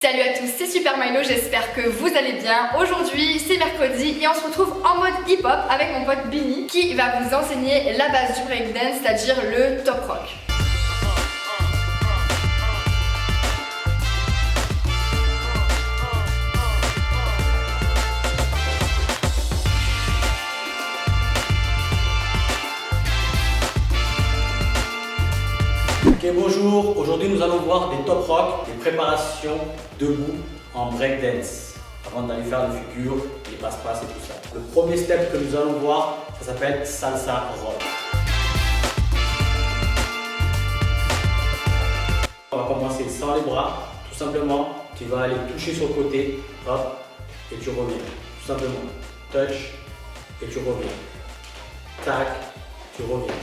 Salut à tous, c'est Super Milo, j'espère que vous allez bien. Aujourd'hui c'est mercredi et on se retrouve en mode hip-hop avec mon pote Bini qui va vous enseigner la base du breakdance, c'est-à-dire le top rock. Ok, bonjour, aujourd'hui nous allons voir des top rock, des préparations debout en breakdance avant d'aller faire les figures, les passe-passe et tout ça. Le premier step que nous allons voir, ça s'appelle salsa rock. On va commencer sans les bras, tout simplement, tu vas aller toucher sur le côté, hop, et tu reviens, tout simplement. Touch, et tu reviens. Tac, tu reviens.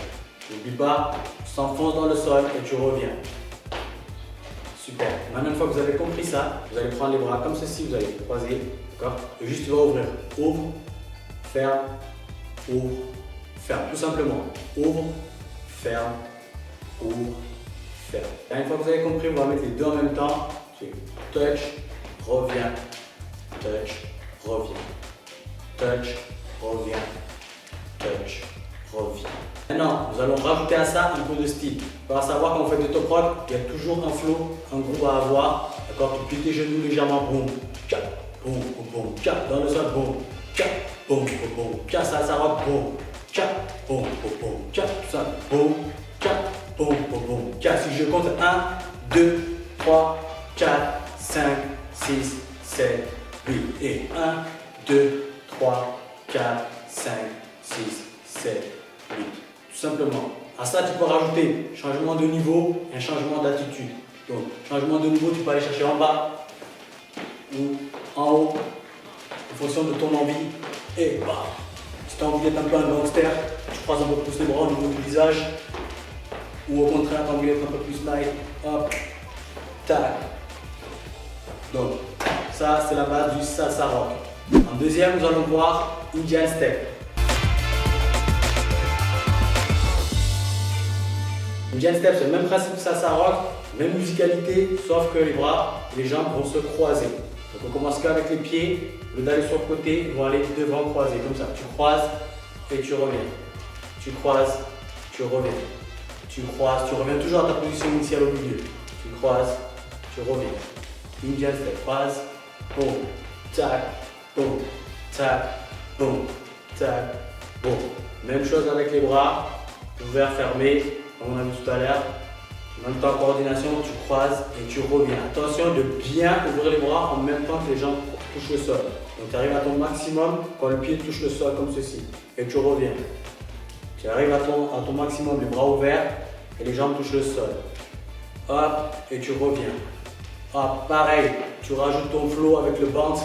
N'oublie pas, tu s'enfonces dans le sol et tu reviens. Super. Maintenant, une fois que vous avez compris ça, vous allez prendre les bras comme ceci, vous allez les croiser, d'accord? Et juste tu vas ouvrir. Ouvre, ferme, tout simplement. Ouvre, ferme, ferme. Et une fois que vous avez compris, on va mettre les deux en même temps. Touch, reviens, touch, reviens, touch, reviens, touch, reviens. Maintenant, nous allons rajouter à ça un peu de style. Il va savoir quand on fait des top rock, il y a toujours un flow, un groove à avoir. D'accord? Tu plies tes genoux légèrement, boum, tcha, boum, boum, tcha, dans le sol, boum, tcha, boum, boum, tcha, salsa rock, boum, tcha, boum, boum, tcha, tout ça, boum, tcha, boum, boum, tcha. Si je compte 1, 2, 3, 4, 5, 6, 7, 8 et 1, 2, 3, 4, 5, 6, 7, 8. Tout simplement. À ça, tu peux rajouter changement de niveau et un changement d'attitude. Donc, changement de niveau, tu peux aller chercher en bas ou en haut, en fonction de ton envie. Et bah, si tu as envie d'être un peu un gangster, tu croises un peu plus les bras au niveau du visage. Ou au contraire, tu as envie d'être un peu plus light. Hop, tac. Donc, ça, c'est la base du salsa rock. En deuxième, nous allons voir Indian Step. Indian Step, c'est le même principe que salsa rock, même musicalité, sauf que les bras et les jambes vont se croiser. Donc on commence qu'avec les pieds, au lieu d'aller sur le côté, ils vont aller devant croiser, comme ça. Tu croises et tu reviens. Tu croises, tu reviens. Tu croises, tu reviens toujours à ta position initiale au milieu. Tu croises, tu reviens. Indian Step, croise, boum, tac, boum, tac, boum, tac, boum. Même chose avec les bras, ouverts, fermés. Comme on a vu tout à l'heure, en même temps coordination, tu croises et tu reviens. Attention de bien ouvrir les bras en même temps que les jambes touchent le sol. Donc tu arrives à ton maximum quand le pied touche le sol comme ceci. Et tu reviens. Tu arrives à ton maximum, les bras ouverts et les jambes touchent le sol. Hop, et tu reviens. Hop, pareil, tu rajoutes ton flow avec le bounce.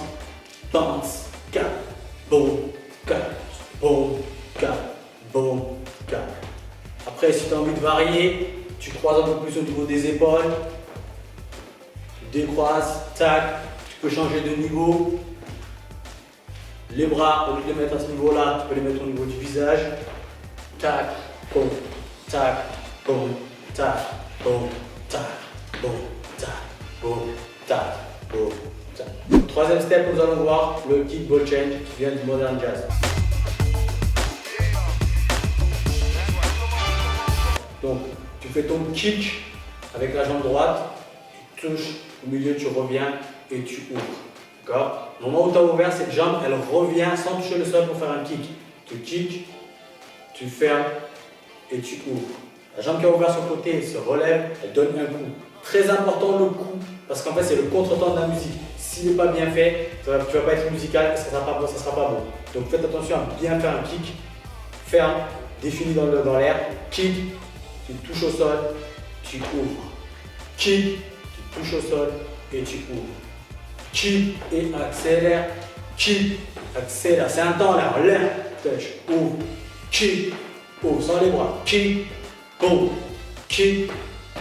Bounce, 4, boum, 4, boum, 4, boum, 4. Après, si tu as envie de varier, tu croises un peu plus au niveau des épaules. Tu décroises, tac. Tu peux changer de niveau. Les bras, au lieu de les mettre à ce niveau-là, tu peux les mettre au niveau du visage. Tac, boum, tac, boum, tac, boum, tac, boum, tac, boum, tac, boum, tac. Troisième step, nous allons voir le kick ball change qui vient du modern jazz. Donc, tu fais ton kick avec la jambe droite, tu touches au milieu, tu reviens et tu ouvres. D'accord? Au moment où tu as ouvert cette jambe, elle revient sans toucher le sol pour faire un kick. Tu kick, tu fermes et tu ouvres. La jambe qui a ouvert sur le côté elle se relève, elle donne un coup. Très important le coup, parce qu'en fait c'est le contretemps de la musique. S'il n'est pas bien fait, tu ne vas pas être musical et ça ne sera pas bon. Donc faites attention à bien faire un kick, ferme, défini dans l'air, kick. Tu touches au sol, tu ouvres. Kick, tu touches au sol et tu ouvres. Kick et accélère. Kick, accélère. C'est un temps là, l'air. Touch, ouvre. Kick, ouvre sans les bras. Kick, boum. Kick,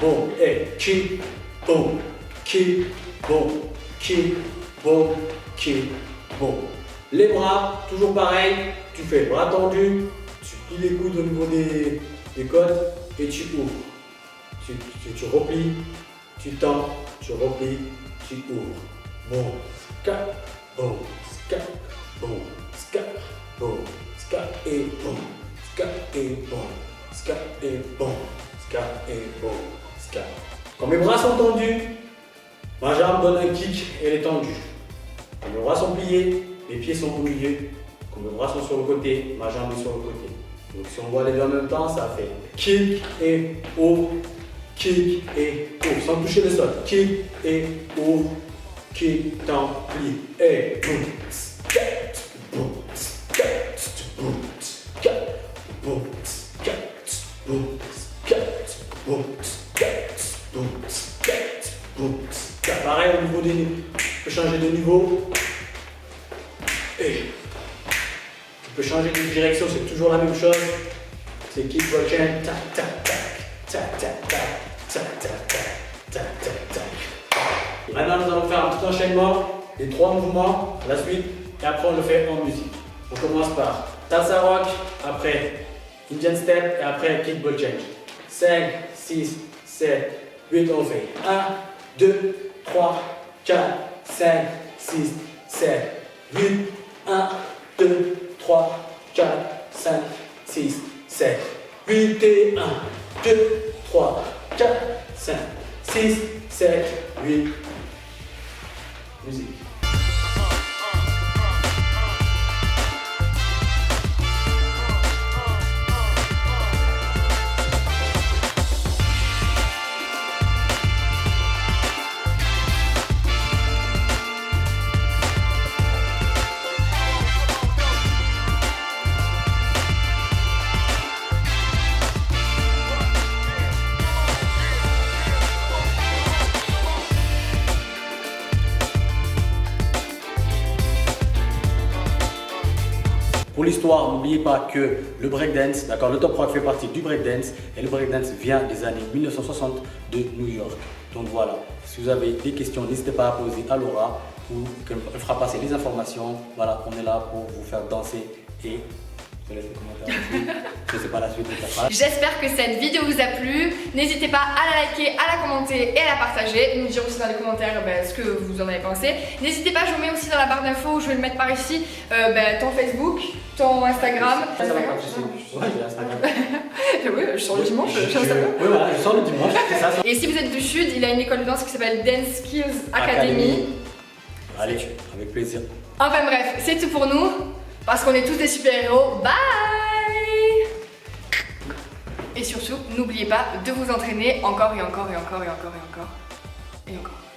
boum. Et kick, boum. Kick, boum. Kick, boum. Kick, boum. Les bras, toujours pareil. Tu fais bras tendus. Tu plies les coudes au niveau des côtes. Et tu ouvres, tu replies, tu tends, tu replies, tu ouvres. Boum, ska, boum, ska, boum, ska, boum, ska et boum, ska et boum, ska et boum, ska et boum, ska. Quand mes bras sont tendus, ma jambe donne un kick et elle est tendue. Quand mes bras sont pliés, mes pieds sont au milieu. Quand mes bras sont sur le côté, ma jambe est sur le côté. Donc si on voit les deux en même temps, ça fait kick et ouvre, kick et ouvre, sans toucher le sol. Kick et ouvre, kick, tend, plie, et boum, scat, boum, scat, boum, scat, boum, scat, boum, scat, boum, scat, boum, scat, boum, scat. Pareil au niveau des niveaux, tu peux changer de niveau. Et tu peux changer de direction, c'est toujours la même chose. C'est kick, roll, chain, tac, tac, tac, tac, tac, tac, tac, tac, tac, tac, tac, tac. Maintenant, nous allons faire un petit enchaînement, les 3 mouvements, la suite, et après on le fait en musique. On commence par salsa rock, après Indian step, et après kick, ball change. 5, 6, 7, 8, on fait 1, 2, 3, 4, 5, 6, 7, 8, 1, 2, 3, 4, 5, 6, 7, 8 et 1, 2, 3, 4, 5, 6, 7, 8. Musique. Pour l'histoire, n'oubliez pas que le breakdance, d'accord, le top rock fait partie du breakdance et le breakdance vient des années 1960 de New York. Donc voilà, si vous avez des questions, n'hésitez pas à poser à Laura ou qu'elle fera passer les informations. Voilà, on est là pour vous faire danser et je laisse les commentaires dessus. Je ne sais pas la suite de ta phrase. J'espère que cette vidéo vous a plu. N'hésitez pas à la liker, à la commenter et à la partager. Nous dire aussi dans les commentaires ce que vous en avez pensé. N'hésitez pas, je vous mets aussi dans la barre d'infos, je vais le mettre par ici, ton Facebook, ton Instagram. Ça va pas, ouais, j'ai Instagram. Oui, je sors le dimanche, j'ai Instagram. Oui, voilà, je sors le dimanche, c'est ça. Et si vous êtes du Sud, il a une école de danse qui s'appelle Dance Skills Academy. Allez, avec plaisir. Enfin bref, c'est tout pour nous. Parce qu'on est tous des super-héros. Bye! Et surtout, n'oubliez pas de vous entraîner encore et encore et encore et encore et encore et encore.